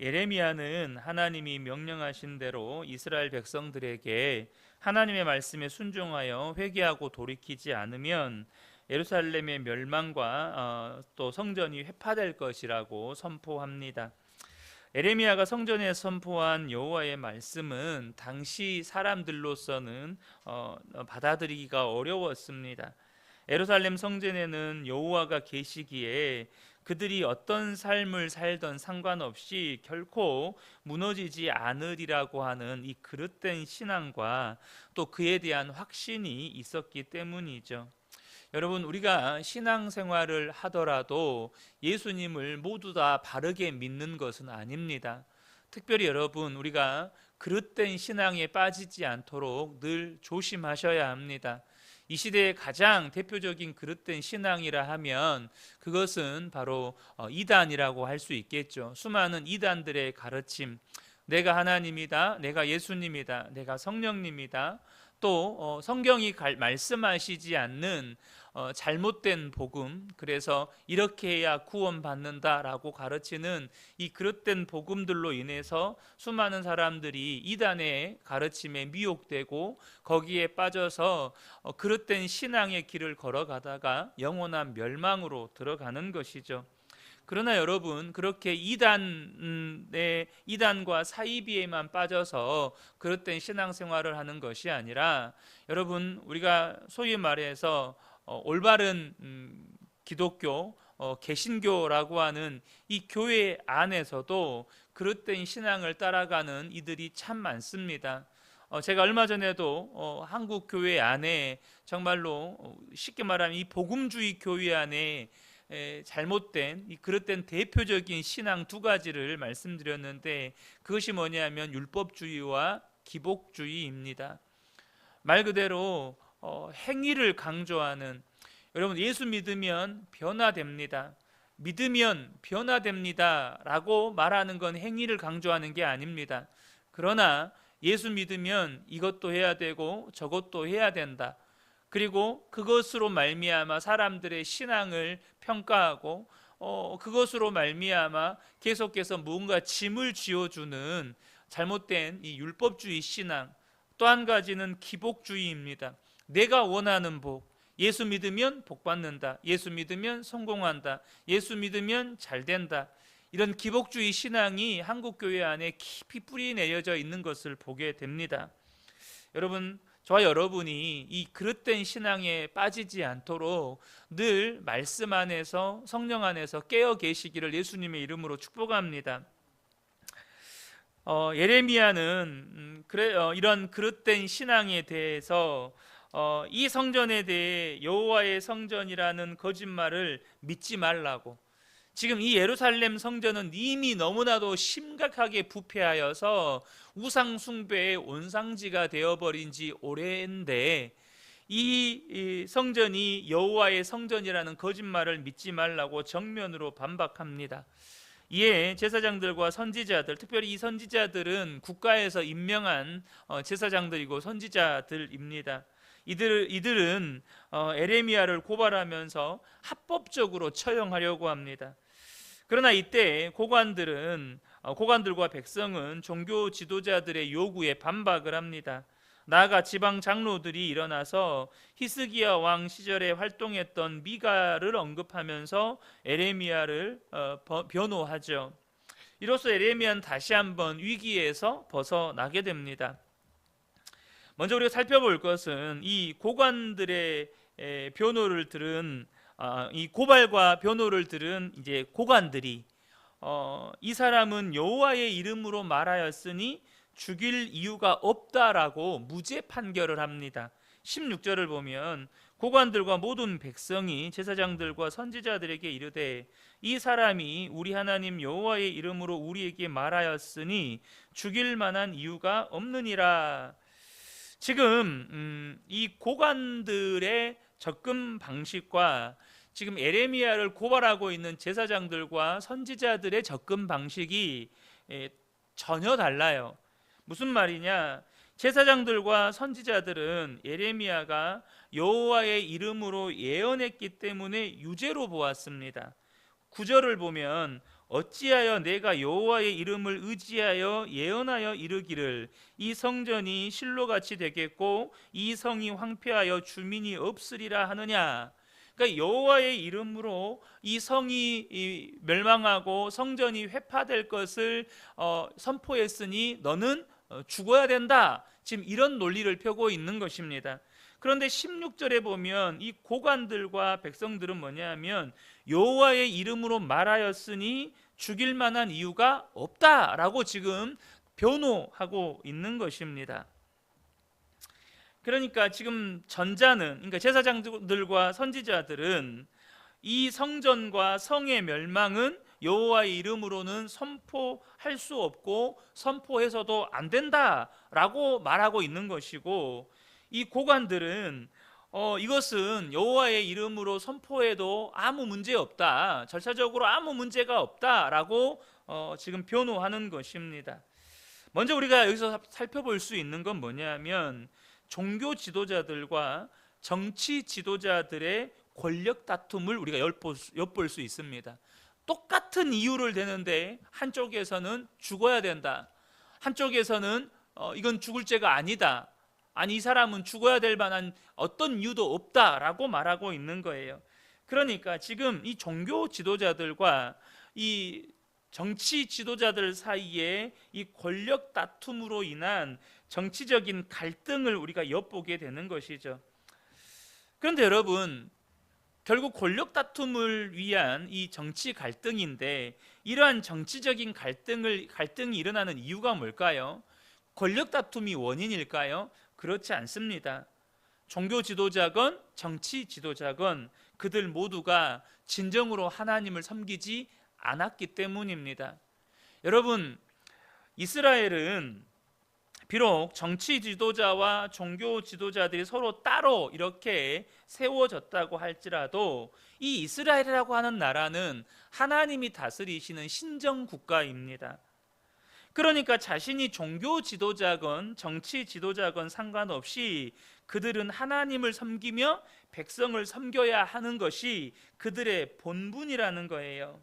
예레미야는 하나님이 명령하신 대로 이스라엘 백성들에게 하나님의 말씀에 순종하여 회개하고 돌이키지 않으면 예루살렘의 멸망과 또 성전이 회파될 것이라고 선포합니다. 예레미야가 성전에 선포한 여호와의 말씀은 당시 사람들로서는 받아들이기가 어려웠습니다. 예루살렘 성전에는 여호와가 계시기에 그들이 어떤 삶을 살던 상관없이 결코 무너지지 않으리라고 하는 이 그릇된 신앙과 또 그에 대한 확신이 있었기 때문이죠. 여러분, 우리가 신앙생활을 하더라도 예수님을 모두 다 바르게 믿는 것은 아닙니다. 특별히 여러분, 우리가 그릇된 신앙에 빠지지 않도록 늘 조심하셔야 합니다. 이 시대의 가장 대표적인 그릇된 신앙이라 하면 그것은 바로 이단이라고 할 수 있겠죠. 수많은 이단들의 가르침, 내가 하나님이다, 내가 예수님이다, 내가 성령님이다, 또 성경이 말씀하시지 않는 잘못된 복음, 그래서 이렇게 해야 구원받는다라고 가르치는 이 그릇된 복음들로 인해서 수많은 사람들이 이단의 가르침에 미혹되고 거기에 빠져서 그릇된 신앙의 길을 걸어가다가 영원한 멸망으로 들어가는 것이죠. 그러나 여러분, 그렇게 이단과 사이비에만 빠져서 그릇된 신앙생활을 하는 것이 아니라, 여러분, 우리가 소위 말해서 올바른 기독교, 개신교라고 하는 이 교회 안에서도 그릇된 신앙을 따라가는 이들이 참 많습니다. 제가 얼마 전에도 한국 교회 안에 정말로 쉽게 말하면 이 복음주의 교회 안에 잘못된 이 그릇된 대표적인 신앙 두 가지를 말씀드렸는데, 그것이 뭐냐면 율법주의와 기복주의입니다. 말 그대로 행위를 강조하는, 여러분, 예수 믿으면 변화됩니다, 믿으면 변화됩니다 라고 말하는 건 행위를 강조하는 게 아닙니다. 그러나 예수 믿으면 이것도 해야 되고 저것도 해야 된다, 그리고 그것으로 말미암아 사람들의 신앙을 평가하고 그것으로 말미암아 계속해서 무언가 짐을 지어주는 잘못된 이 율법주의 신앙, 또 한 가지는 기복주의입니다. 내가 원하는 복, 예수 믿으면 복 받는다, 예수 믿으면 성공한다, 예수 믿으면 잘 된다, 이런 기복주의 신앙이 한국 교회 안에 깊이 뿌리 내려져 있는 것을 보게 됩니다. 여러분, 저와 여러분이 이 그릇된 신앙에 빠지지 않도록 늘 말씀 안에서, 성령 안에서 깨어 계시기를 예수님의 이름으로 축복합니다. 예레미야는 이런 그릇된 신앙에 대해서 이 성전에 대해 여호와의 성전이라는 거짓말을 믿지 말라고, 지금 이 예루살렘 성전은 이미 너무나도 심각하게 부패하여서 우상 숭배의 온상지가 되어버린 지 오래인데, 이 성전이 여호와의 성전이라는 거짓말을 믿지 말라고 정면으로 반박합니다. 이에 제사장들과 선지자들, 특별히 이 선지자들은 국가에서 임명한 제사장들이고 선지자들입니다. 이들은 에레미야를 고발하면서 합법적으로 처형하려고 합니다. 그러나 이때 고관들과 백성은 종교 지도자들의 요구에 반박을 합니다. 나아가 지방 장로들이 일어나서 히스기야 왕 시절에 활동했던 미가를 언급하면서 에레미야를 변호하죠. 이로써 에레미야는 다시 한번 위기에서 벗어나게 됩니다. 먼저 우리가 살펴볼 것은 이 고관들의 변호를 들은 이 고발과 변호를 들은 이제 고관들이 이 사람은 여호와의 이름으로 말하였으니 죽일 이유가 없다라고 무죄 판결을 합니다. 16절을 보면 고관들과 모든 백성이 제사장들과 선지자들에게 이르되 이 사람이 우리 하나님 여호와의 이름으로 우리에게 말하였으니 죽일 만한 이유가 없느니라. 지금 이 고관들의 접근 방식과 지금 에레미야를 고발하고 있는 제사장들과 선지자들의 접근 방식이 전혀 달라요. 무슨 말이냐? 제사장들과 선지자들은 예레미야가 여호와의 이름으로 예언했기 때문에 유죄로 보았습니다. 9절을 보면 어찌하여 내가 여호와의 이름을 의지하여 예언하여 이르기를 이 성전이 실로같이 되겠고 이 성이 황폐하여 주민이 없으리라 하느냐. 그러니까 여호와의 이름으로 이 성이 멸망하고 성전이 회파될 것을 선포했으니 너는 죽어야 된다. 지금 이런 논리를 펴고 있는 것입니다. 그런데 16절에 보면 이 고관들과 백성들은 뭐냐면 여호와의 이름으로 말하였으니 죽일 만한 이유가 없다라고 지금 변호하고 있는 것입니다. 그러니까 지금 전자는, 그러니까 제사장들과 선지자들은 이 성전과 성의 멸망은 여호와의 이름으로는 선포할 수 없고 선포해서도 안 된다라고 말하고 있는 것이고, 이 고관들은 이것은 여호와의 이름으로 선포해도 아무 문제 없다, 절차적으로 아무 문제가 없다라고 지금 변호하는 것입니다. 먼저 우리가 여기서 살펴볼 수 있는 건 뭐냐면 종교 지도자들과 정치 지도자들의 권력 다툼을 우리가 엿볼 수 있습니다. 똑같은 이유를 대는데 한쪽에서는 죽어야 된다, 한쪽에서는 이건 죽을 죄가 아니다, 아니 이 사람은 죽어야 될 만한 어떤 이유도 없다라고 말하고 있는 거예요. 그러니까 지금 이 종교 지도자들과 이 정치 지도자들 사이에 이 권력 다툼으로 인한 정치적인 갈등을 우리가 엿보게 되는 것이죠. 그런데 여러분, 결국 권력 다툼을 위한 이 정치 갈등인데 이러한 정치적인 갈등이 일어나는 이유가 뭘까요? 권력 다툼이 원인일까요? 그렇지 않습니다. 종교 지도자건 정치 지도자건 그들 모두가 진정으로 하나님을 섬기지 않았기 때문입니다. 여러분, 이스라엘은 비록 정치 지도자와 종교 지도자들이 서로 따로 이렇게 세워졌다고 할지라도 이 이스라엘이라고 하는 나라는 하나님이 다스리시는 신정 국가입니다. 그러니까 자신이 종교 지도자건 정치 지도자건 상관없이 그들은 하나님을 섬기며 백성을 섬겨야 하는 것이 그들의 본분이라는 거예요.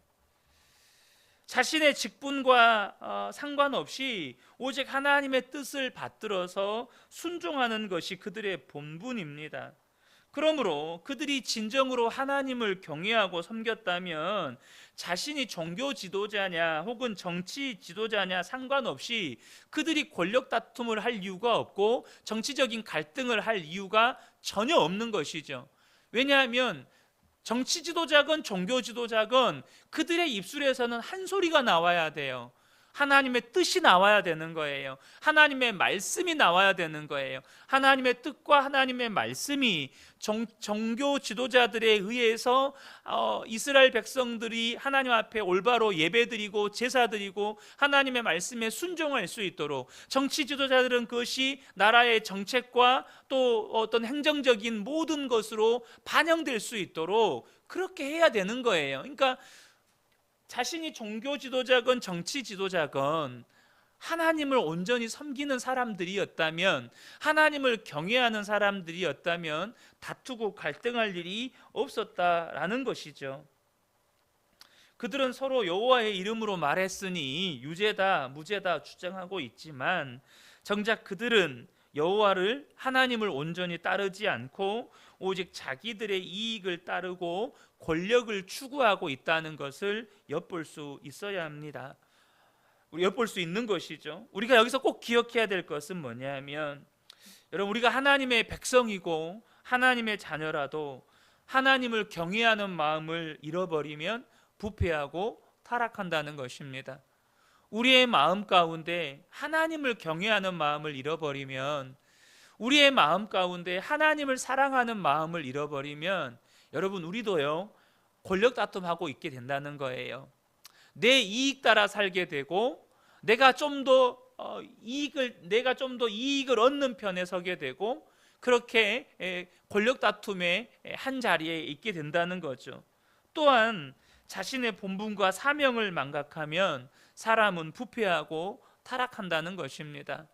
자신의 직분과 상관없이 오직 하나님의 뜻을 받들어서 순종하는 것이 그들의 본분입니다. 그러므로 그들이 진정으로 하나님을 경외하고 섬겼다면 자신이 종교 지도자냐 혹은 정치 지도자냐 상관없이 그들이 권력 다툼을 할 이유가 없고 정치적인 갈등을 할 이유가 전혀 없는 것이죠. 왜냐하면 정치 지도자건 종교 지도자건 그들의 입술에서는 한 소리가 나와야 돼요. 하나님의 뜻이 나와야 되는 거예요. 하나님의 말씀이 나와야 되는 거예요. 하나님의 뜻과 하나님의 말씀이 종교 지도자들에 의해서 이스라엘 백성들이 하나님 앞에 올바로 예배드리고 제사드리고 하나님의 말씀에 순종할 수 있도록, 정치 지도자들은 그것이 나라의 정책과 또 어떤 행정적인 모든 것으로 반영될 수 있도록 그렇게 해야 되는 거예요. 그러니까 자신이 종교 지도자건 정치 지도자건 하나님을 온전히 섬기는 사람들이었다면, 하나님을 경외하는 사람들이었다면 다투고 갈등할 일이 없었다라는 것이죠. 그들은 서로 여호와의 이름으로 말했으니 유죄다 무죄다 주장하고 있지만 정작 그들은 여호와를, 하나님을 온전히 따르지 않고 오직 자기들의 이익을 따르고 권력을 추구하고 있다는 것을 엿볼 수 있어야 합니다. 엿볼 수 있는 것이죠. 우리가 여기서 꼭 기억해야 될 것은 뭐냐면, 여러분, 우리가 하나님의 백성이고 하나님의 자녀라도 하나님을 경외하는 마음을 잃어버리면 부패하고 타락한다는 것입니다. 우리의 마음 가운데 하나님을 경외하는 마음을 잃어버리면, 우리의 마음 가운데 하나님을 사랑하는 마음을 잃어버리면 여러분, 우리도요 권력 다툼하고 있게 된다는 거예요. 내 이익 따라 살게 되고 내가 좀 더 이익을 얻는 편에 서게 되고 그렇게 권력 다툼의 한 자리에 있게 된다는 거죠. 또한 자신의 본분과 사명을 망각하면 사람은 부패하고 타락한다는 것입니다.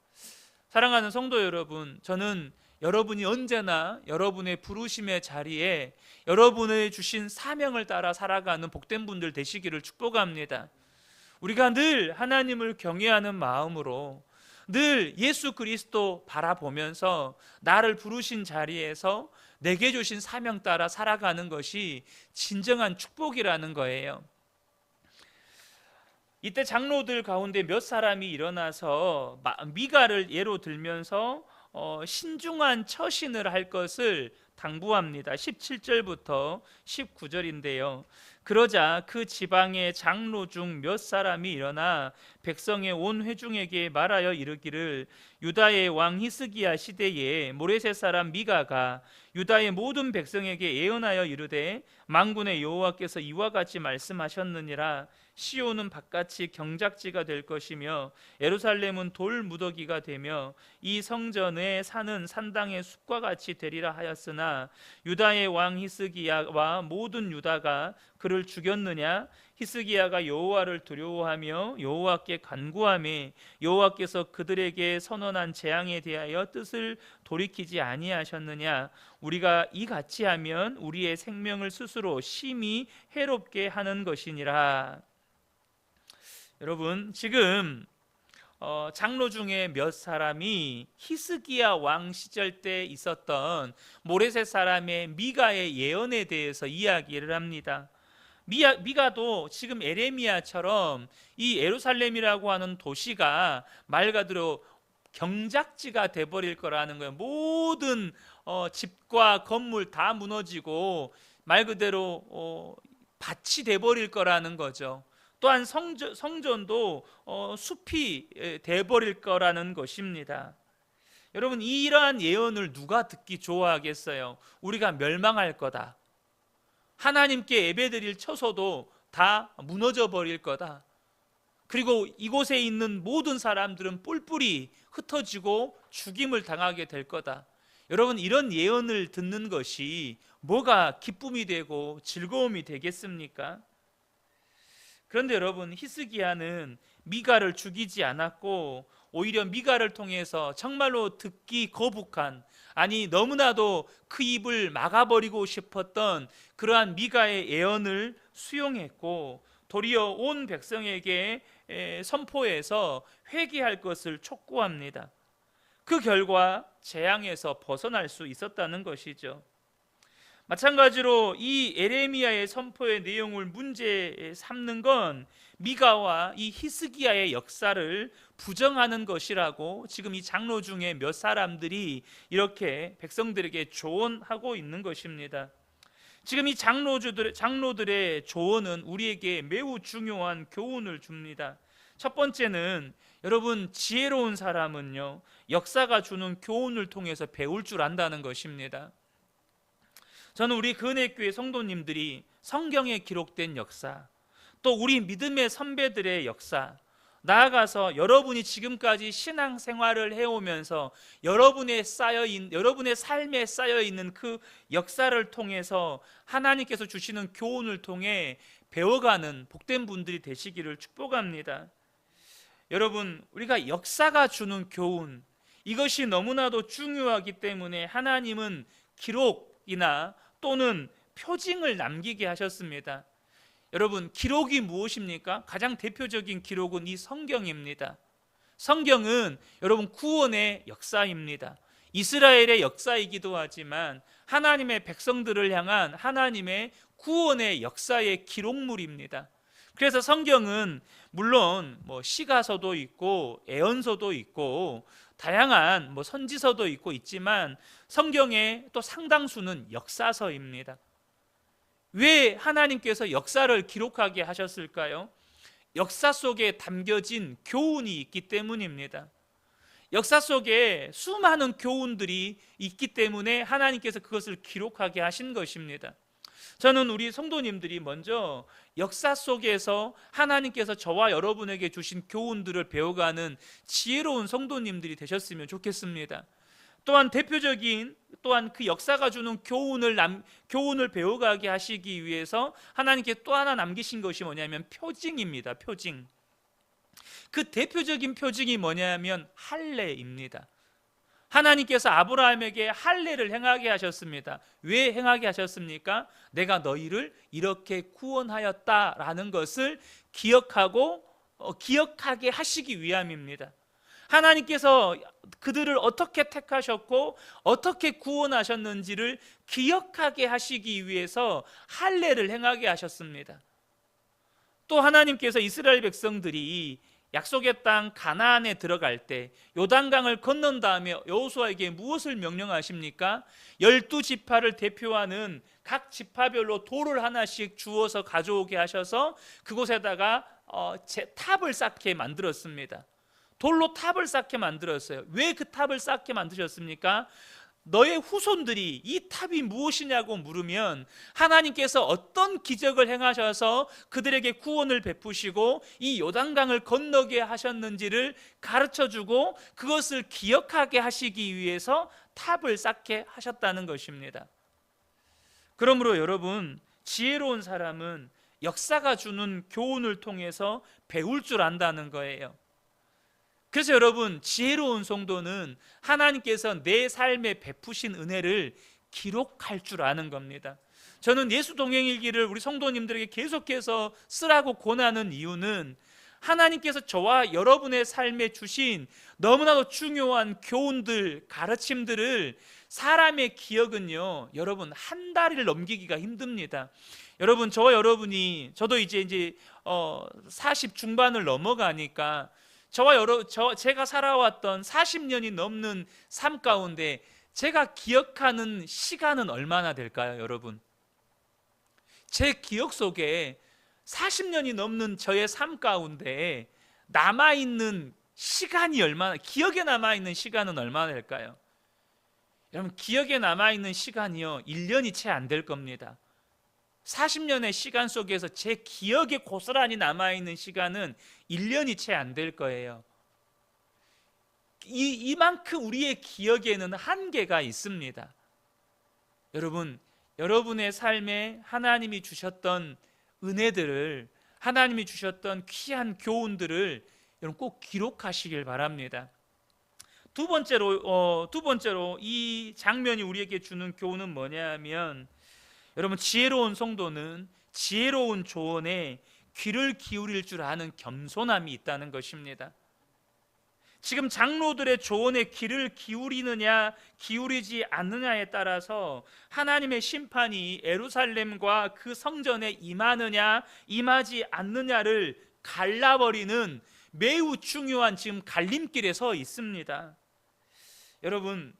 사랑하는 성도 여러분, 저는 여러분이 언제나 여러분의 부르심의 자리에 여러분의 주신 사명을 따라 살아가는 복된 분들 되시기를 축복합니다. 우리가 늘 하나님을 경외하는 마음으로 늘 예수 그리스도 바라보면서 나를 부르신 자리에서 내게 주신 사명 따라 살아가는 것이 진정한 축복이라는 거예요. 이때 장로들 가운데 몇 사람이 일어나서 미가를 예로 들면서 신중한 처신을 할 것을 당부합니다. 17절부터 19절인데요. 그러자 그 지방의 장로 중 몇 사람이 일어나 백성의 온 회중에게 말하여 이르기를 유다의 왕 히스기야 시대에 모레셋 사람 미가가 유다의 모든 백성에게 예언하여 이르되 만군의 여호와께서 이와 같이 말씀하셨느니라. 시온은 바깥이 경작지가 될 것이며 예루살렘은 돌 무더기가 되며 이 성전에 사는 산당의 숲과 같이 되리라 하였으나 유다의 왕 히스기야와 모든 유다가 그를 죽였느냐? 히스기야가 여호와를 두려워하며 여호와께 간구하며 여호와께서 그들에게 선언한 재앙에 대하여 뜻을 돌이키지 아니하셨느냐? 우리가 이같이 하면 우리의 생명을 스스로 심히 해롭게 하는 것이니라. 여러분, 지금 장로 중에 몇 사람이 히스기야 왕 시절 때 있었던 모레셋 사람의 미가의 예언에 대해서 이야기를 합니다. 미가도 지금 에레미야처럼 이 예루살렘이라고 하는 도시가 말 그대로 경작지가 돼버릴 거라는 거예요. 모든 집과 건물 다 무너지고 말 그대로 밭이 돼버릴 거라는 거죠. 또한 성전도 숲이 돼버릴 거라는 것입니다. 여러분, 이러한 예언을 누가 듣기 좋아하겠어요? 우리가 멸망할 거다, 하나님께 예배드릴 처소도 다 무너져 버릴 거다, 그리고 이곳에 있는 모든 사람들은 뿔뿔이 흩어지고 죽임을 당하게 될 거다. 여러분, 이런 예언을 듣는 것이 뭐가 기쁨이 되고 즐거움이 되겠습니까? 그런데 여러분, 히스기야는 미가를 죽이지 않았고 오히려 미가를 통해서 정말로 듣기 거북한, 아니 너무나도 그 입을 막아버리고 싶었던 그러한 미가의 예언을 수용했고 도리어 온 백성에게 선포해서 회개할 것을 촉구합니다. 그 결과 재앙에서 벗어날 수 있었다는 것이죠. 마찬가지로 이 에레미야의 선포의 내용을 문제 삼는 건 미가와 이 히스기야의 역사를 부정하는 것이라고 지금 이 장로 중에 몇 사람들이 이렇게 백성들에게 조언하고 있는 것입니다. 지금 이 장로들의 조언은 우리에게 매우 중요한 교훈을 줍니다. 첫 번째는 여러분, 지혜로운 사람은요, 역사가 주는 교훈을 통해서 배울 줄 안다는 것입니다. 저는 우리 근혜교회 성도님들이 성경에 기록된 역사, 또 우리 믿음의 선배들의 역사, 나아가서 여러분이 지금까지 신앙생활을 해오면서 여러분의 삶에 쌓여있는 그 역사를 통해서 하나님께서 주시는 교훈을 통해 배워가는 복된 분들이 되시기를 축복합니다. 여러분, 우리가 역사가 주는 교훈, 이것이 너무나도 중요하기 때문에 하나님은 기록이나 또는 표징을 남기게 하셨습니다. 여러분, 기록이 무엇입니까? 가장 대표적인 기록은 이 성경입니다. 성경은 여러분 구원의 역사입니다. 이스라엘의 역사이기도 하지만 하나님의 백성들을 향한 하나님의 구원의 역사의 기록물입니다. 그래서 성경은 물론 시가서도 있고 애언서도 있고 다양한 선지서도 있지만 성경의 또 상당수는 역사서입니다. 왜 하나님께서 역사를 기록하게 하셨을까요? 역사 속에 담겨진 교훈이 있기 때문입니다. 역사 속에 수많은 교훈들이 있기 때문에 하나님께서 그것을 기록하게 하신 것입니다. 저는 우리 성도님들이 먼저 역사 속에서 하나님께서 저와 여러분에게 주신 교훈들을 배워가는 지혜로운 성도님들이 되셨으면 좋겠습니다. 또한 또한 그 역사가 주는 교훈을 배워가게 하시기 위해서 하나님께 또 하나 남기신 것이 뭐냐면 표징입니다. 표징. 그 대표적인 표징이 뭐냐면 할례입니다. 하나님께서 아브라함에게 할례를 행하게 하셨습니다. 왜 행하게 하셨습니까? 내가 너희를 이렇게 구원하였다라는 것을 기억하고 기억하게 하시기 위함입니다. 하나님께서 그들을 어떻게 택하셨고 어떻게 구원하셨는지를 기억하게 하시기 위해서 할례를 행하게 하셨습니다. 또 하나님께서 이스라엘 백성들이 약속의 땅 가나안에 들어갈 때 요단강을 건넌 다음에 여호수아에게 무엇을 명령하십니까? 12지파를 대표하는 각 지파별로 돌을 하나씩 주어서 가져오게 하셔서 그곳에다가 탑을 쌓게 만들었습니다. 돌로 탑을 쌓게 만들었어요. 왜 그 탑을 쌓게 만드셨습니까? 너의 후손들이 이 탑이 무엇이냐고 물으면 하나님께서 어떤 기적을 행하셔서 그들에게 구원을 베푸시고 이 요단강을 건너게 하셨는지를 가르쳐주고 그것을 기억하게 하시기 위해서 탑을 쌓게 하셨다는 것입니다. 그러므로 여러분, 지혜로운 사람은 역사가 주는 교훈을 통해서 배울 줄 안다는 거예요. 그래서 여러분, 지혜로운 성도는 하나님께서 내 삶에 베푸신 은혜를 기록할 줄 아는 겁니다. 저는 예수 동행일기를 우리 성도님들에게 계속해서 쓰라고 권하는 이유는 하나님께서 저와 여러분의 삶에 주신 너무나도 중요한 교훈들, 가르침들을 사람의 기억은요, 여러분 한 다리를 넘기기가 힘듭니다. 여러분, 저와 여러분이 저도 이제 40 중반을 넘어가니까 제가 살아왔던 40년이 넘는 삶 가운데 제가 기억하는 시간은 얼마나 될까요, 여러분? 제 기억 속에 40년이 넘는 저의 삶 가운데 남아있는 시간이 기억에 남아있는 시간은 얼마나 될까요? 여러분, 기억에 남아있는 시간이요, 1년이 채 안 될 겁니다. 40년의 시간 속에서 제 기억에 고스란히 남아있는 시간은 1년이 채 안 될 거예요. 이만큼 우리의 기억에는 한계가 있습니다. 여러분, 여러분의 삶에 하나님이 주셨던 은혜들을, 하나님이 주셨던 귀한 교훈들을 여러분 꼭 기록하시길 바랍니다. 두 번째로 이 장면이 우리에게 주는 교훈은 뭐냐면, 여러분, 지혜로운 성도는 지혜로운 조언에 귀를 기울일 줄 아는 겸손함이 있다는 것입니다. 지금 장로들의 조언에 귀를 기울이느냐 기울이지 않느냐에 따라서 하나님의 심판이 예루살렘과 그 성전에 임하느냐 임하지 않느냐를 갈라버리는 매우 중요한 지금 갈림길에 서 있습니다. 여러분,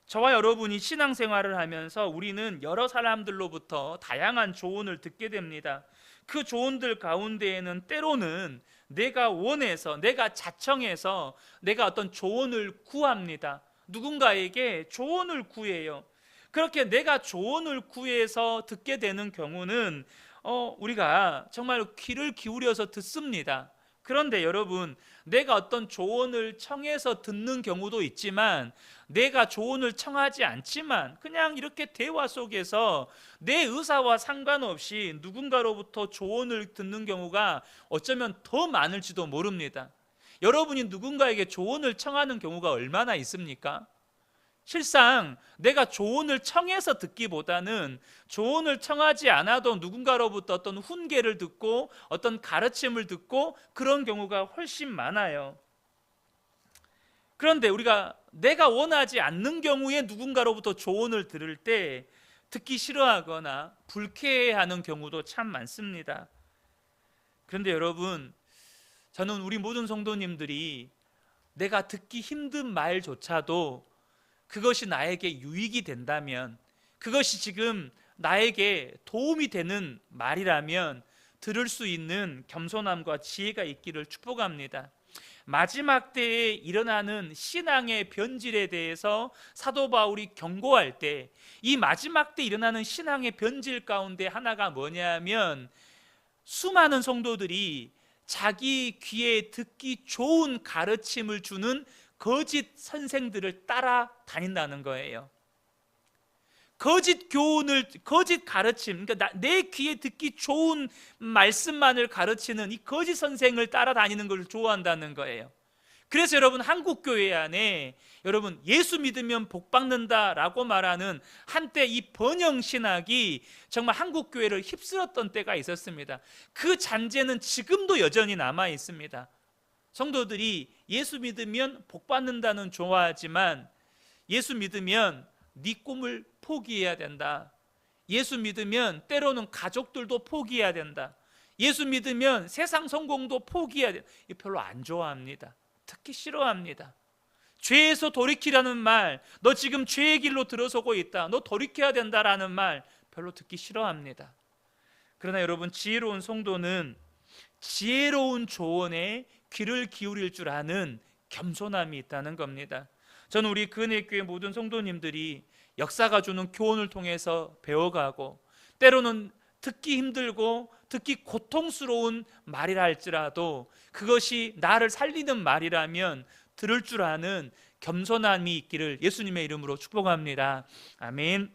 저와 여러분이 신앙생활을 하면서 우리는 여러 사람들로부터 다양한 조언을 듣게 됩니다. 그 조언들 가운데에는 때로는 내가 원해서, 내가 자청해서 내가 어떤 조언을 구합니다. 누군가에게 조언을 구해요. 그렇게 내가 조언을 구해서 듣게 되는 경우는 우리가 정말 귀를 기울여서 듣습니다. 그런데 여러분, 내가 어떤 조언을 청해서 듣는 경우도 있지만, 내가 조언을 청하지 않지만 그냥 이렇게 대화 속에서 내 의사와 상관없이 누군가로부터 조언을 듣는 경우가 어쩌면 더 많을지도 모릅니다. 여러분이 누군가에게 조언을 청하는 경우가 얼마나 있습니까? 실상 내가 조언을 청해서 듣기보다는 조언을 청하지 않아도 누군가로부터 어떤 훈계를 듣고 어떤 가르침을 듣고 그런 경우가 훨씬 많아요. 그런데 우리가 내가 원하지 않는 경우에 누군가로부터 조언을 들을 때 듣기 싫어하거나 불쾌해하는 경우도 참 많습니다. 그런데 여러분, 저는 우리 모든 성도님들이 내가 듣기 힘든 말조차도 그것이 나에게 유익이 된다면, 그것이 지금 나에게 도움이 되는 말이라면 들을 수 있는 겸손함과 지혜가 있기를 축복합니다. 마지막 때에 일어나는 신앙의 변질에 대해서 사도 바울이 경고할 때, 이 마지막 때 일어나는 신앙의 변질 가운데 하나가 뭐냐면, 수많은 성도들이 자기 귀에 듣기 좋은 가르침을 주는 거짓 선생들을 따라다닌다는 거예요. 거짓 교훈을, 거짓 가르침, 그러니까 내 귀에 듣기 좋은 말씀만을 가르치는 이 거짓 선생을 따라다니는 걸 좋아한다는 거예요. 그래서 여러분, 한국 교회 안에 여러분 예수 믿으면 복 받는다라고 말하는 한때 이 번영 신학이 정말 한국 교회를 휩쓸었던 때가 있었습니다. 그 잔재는 지금도 여전히 남아 있습니다. 성도들이 예수 믿으면 복 받는다는 좋아하지만, 예수 믿으면 네 꿈을 포기해야 된다, 예수 믿으면 때로는 가족들도 포기해야 된다, 예수 믿으면 세상 성공도 포기해야 된다, 이거 별로 안 좋아합니다. 특히 싫어합니다. 죄에서 돌이키라는 말, 너 지금 죄의 길로 들어서고 있다, 너 돌이켜야 된다라는 말 별로 듣기 싫어합니다. 그러나 여러분, 지혜로운 성도는 지혜로운 조언에 귀를 기울일 줄 아는 겸손함이 있다는 겁니다. 저는 우리 그은혜교회 모든 성도님들이 역사가 주는 교훈을 통해서 배워가고, 때로는 듣기 힘들고 듣기 고통스러운 말이라 할지라도 그것이 나를 살리는 말이라면 들을 줄 아는 겸손함이 있기를 예수님의 이름으로 축복합니다. 아멘.